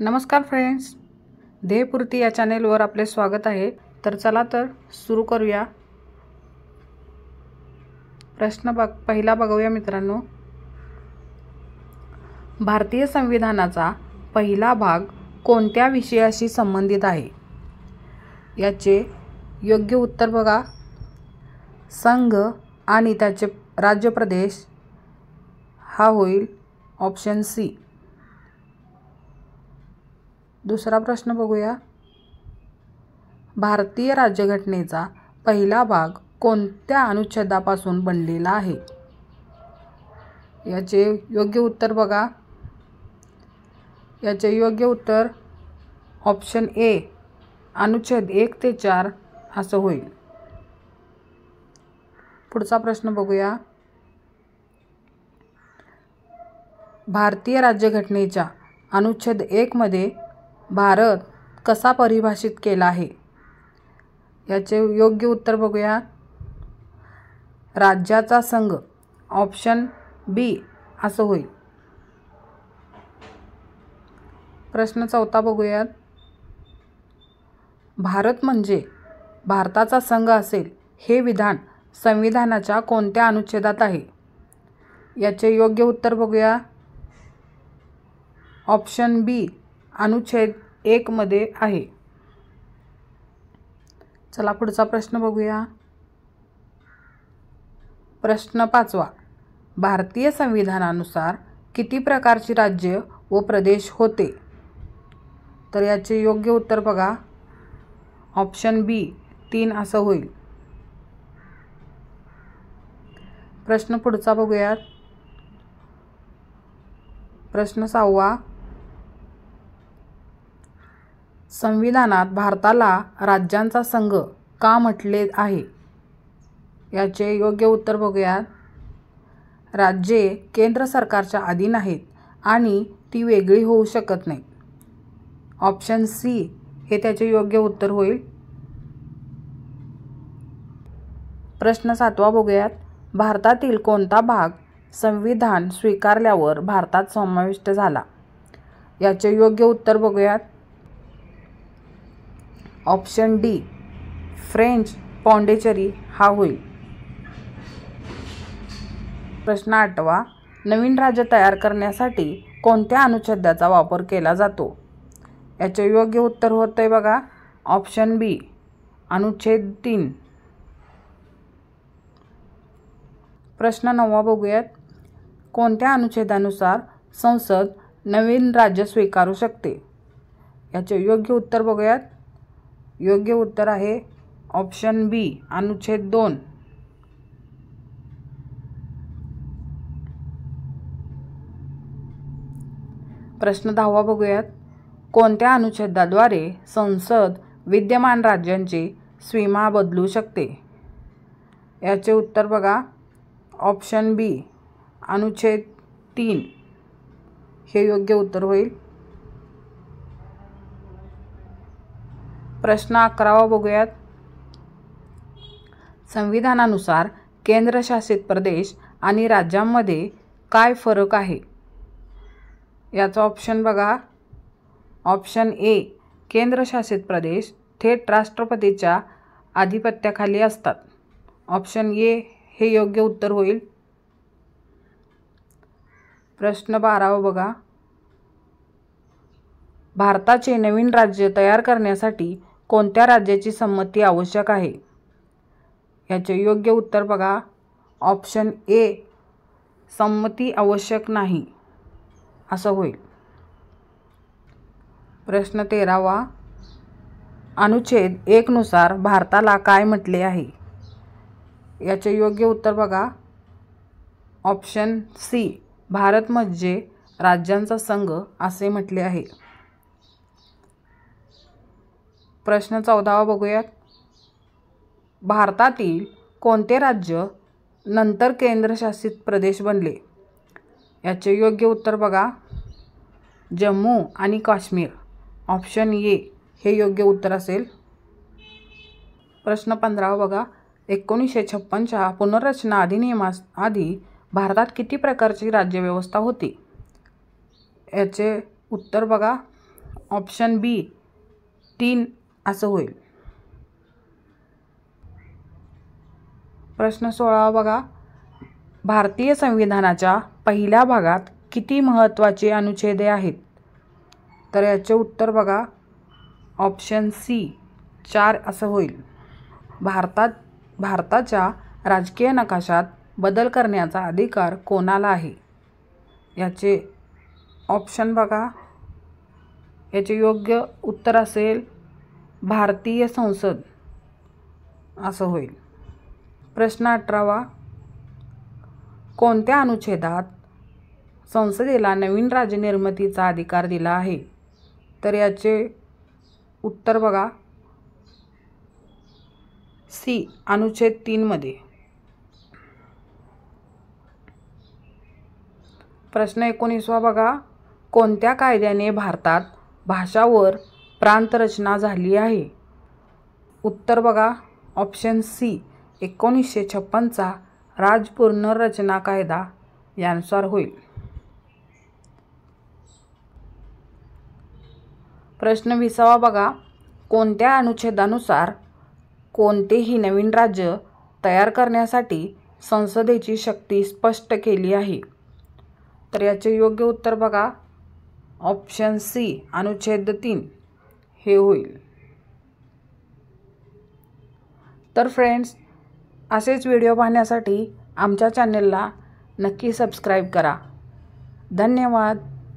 नमस्कार फ्रेंड्स, ध्येयपूर्ती या चॅनेलवर आपले स्वागत आहे। तर चला तर सुरू करूया। पहिला बघूया मित्रांनो। भारतीय संविधानाचा पहिला भाग कोणत्या विषयाशी संबंधित आहे? याचे योग्य उत्तर बघा, संघ आणि त्याचे राज्य प्रदेश हा होईल ऑप्शन सी। दुसरा प्रश्न बघूया, भारतीय राज्यघटनेचा पहिला भाग कोणत्या अनुच्छेदापासून बनलेला आहे? याचे योग्य उत्तर बघा, याचे योग्य उत्तर ऑप्शन ए अनुच्छेद 1 ते 4 असं होईल। पुढचा प्रश्न बघूया, भारतीय राज्यघटनेच्या अनुच्छेद 1 मध्ये भारत कसा परिभाषित केला आहे? याचे योग्य उत्तर बघूया, राज्याचा संघ ऑप्शन बी असं होईल। प्रश्न चौथा बघूयात, भारत म्हणजे भारताचा संघ असेल हे विधान संविधानाच्या कोणत्या अनुच्छेदात आहे? याचे योग्य उत्तर बघूया, ऑप्शन बी अनुच्छेद 1 मध्ये आहे। चला पुढचा प्रश्न बघूया। प्रश्न 5वा, भारतीय संविधानानुसार किती प्रकारची राज्य व प्रदेश होते? तर याचे योग्य उत्तर बघा, ऑप्शन बी 3 असं होईल। प्रश्न पुढचा बघूयात। प्रश्न 6वा, संविधानात भारताला राज्यांचा संघ का म्हटले आहे? याचे योग्य उत्तर बघूयात, राज्ये केंद्र सरकारच्या अधीन आहेत आणि ती वेगळी होऊ शकत नाही। ऑप्शन सी हे त्याचे योग्य उत्तर होईल। प्रश्न 7वा बघूयात, भारतातील कोणता भाग संविधान स्वीकारल्यावर भारतात समाविष्ट झाला? याचे योग्य उत्तर बघूयात, ऑप्शन डी फ्रेंच पॉंडिचेरी हा होईल। प्रश्न 8वा, नवीन राज्य तयार करण्यासाठी कोणत्या अनुच्छेदाचा वापर केला जातो? याचे योग्य उत्तर होते बघा, ऑप्शन बी अनुच्छेद 3। प्रश्न 9वा बघूयात, कोणत्या अनुच्छेदानुसार संसद नवीन राज्य स्वीकारू शकते? याचे योग्य उत्तर बघूयात, योग्य उत्तर आहे ऑप्शन बी अनुच्छेद 2। प्रश्न 10वा बघूयात, कोणत्या अनुच्छेदाद्वारे संसद विद्यमान राज्यांची सीमा बदलू शकते? याचे उत्तर बघा, ऑप्शन बी अनुच्छेद 3 हे योग्य उत्तर होईल। प्रश्न 11वा बघूयात, संविधानानुसार केंद्रशासित प्रदेश आणि राज्यांमध्ये काय फरक आहे? याचा ऑप्शन बघा, ऑप्शन ए केंद्रशासित प्रदेश थेट राष्ट्रपतीच्या आधिपत्याखाली असतात। ऑप्शन ए हे योग्य उत्तर होईल। प्रश्न 12वा बघा, भारताचे नवीन राज्य तयार करण्यासाठी कोणत्या राज्याची संमती आवश्यक आहे? याचे योग्य उत्तर बघा, ऑप्शन ए संमती आवश्यक नाही असं होईल। प्रश्न 13वा, अनुच्छेद 1 नुसार भारताला काय म्हटले आहे? याचे योग्य उत्तर बघा, ऑप्शन सी भारत म्हणजे राज्यांचा संघ असे म्हटले आहे। प्रश्न 14वा बघूयात, भारतातील कोणते राज्य नंतर केंद्रशासित प्रदेश बनले? याचे योग्य उत्तर बघा, जम्मू आणि काश्मीर। ऑप्शन ए हे योग्य उत्तर असेल। प्रश्न 15वा बघा, 1956च्या पुनर्रचना अधिनियमाआधी भारतात किती प्रकारची राज्यव्यवस्था होती? याचे उत्तर बघा, ऑप्शन बी 3 असं होईल. प्रश्न 16 बघा. भारतीय संविधानाच्या पहिल्या भागात किती महत्त्वाचे अनुच्छेदे आहेत? तर याचे उत्तर बघा ऑप्शन सी 4 असं होईल. भारताच्या राजकीय नकाशात बदल करण्याचा अधिकार कोणाला आहे? याचे ऑप्शन बघा. याचे योग्य उत्तर असेल भारतीय संसद असं होईल. प्रश्न 18 कोणत्या अनुच्छेदात संसदेला नवीन राज्यनिर्मितीचा अधिकार दिला आहे? तर याचे उत्तर बघा सी अनुच्छेद 3 मध्ये. प्रश्न 19 बघा. कोणत्या कायद्याने भारतात भाषावर प्रांतरचना झाली आहे? उत्तर बघा ऑप्शन सी 1956चा राज्य पुनर्रचना कायदा यानुसार होईल. प्रश्न 20 बघा. कोणत्या अनुच्छेदानुसार कोणतेही नवीन राज्य तयार करण्यासाठी संसदेची शक्ती स्पष्ट केली आहे? तर याचे योग्य उत्तर बघा ऑप्शन सी अनुच्छेद 3 हे होईल. तर फ्रेंड्स, असेच व्हिडिओ पाहण्यासाठी आमच्या चॅनलला नक्की सबस्क्राईब करा. धन्यवाद.